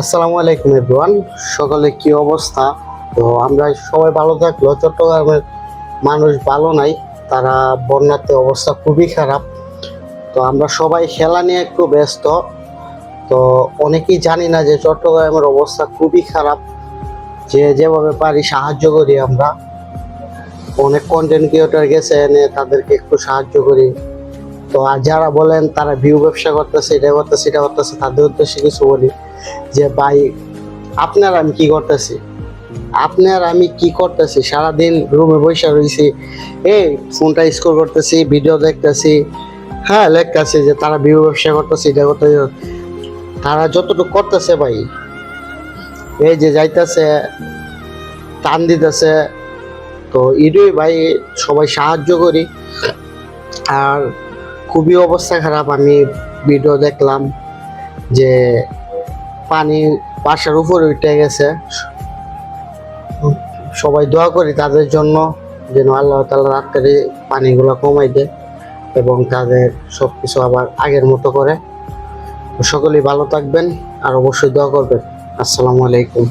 আসসালামু আলাইকুম এভরিওয়ান, সকলে কি অবস্থা? তো আমরা সবাই ভালো থাকলো। চট্টগ্রামের মানুষ ভালো নাই, তারা বন্যাতে অবস্থা খুবই খারাপ। তো আমরা সবাই খেলা নিয়ে একটু ব্যস্ত। তো অনেকেই জানি না যে চট্টগ্রামের অবস্থা খুবই খারাপ। যে যেভাবে পারি সাহায্য করি আমরা। অনেক কন্টেন্ট ক্রিয়েটর গেছে এনে তাদেরকে একটু সাহায্য করি। তো আর যারা বলেন তারা ভিউ ব্যবসা করতেছে, এটা করতেছে এটা করতেছে, তাদের উদ্দেশ্যে কিছু বলি যে ভাই, আমি কি করতেছি সারাদিন রুমে বসে রয়েছি, এই ফোনটা স্ক্রল করতেছি, ভিডিও দেখতেছি, হ্যাঁ লেখতেছি যে তারা ভিউ ব্যবসা করতেছে, এটা করতেছে। তারা যতটুকু করতেছে ভাই, এই যে যাইতেছে, টান দিতেছে, তো এটাই ভাই, সবাই সাহায্য করি। আর খুবই অবস্থা খারাপ। আমি ভিডিও দেখলাম যে পানি বাসার উপরে উঠে গেছে। সবাই দোয়া করি তাদের জন্য, যেন আল্লাহ তাআলা রাত্রে পানিগুলো কমাই দেয় এবং তাদের সবকিছু আবার আগের মতো করে। সকলেই ভালো থাকবেন আর অবশ্যই দোয়া করবেন। আসসালামু আলাইকুম।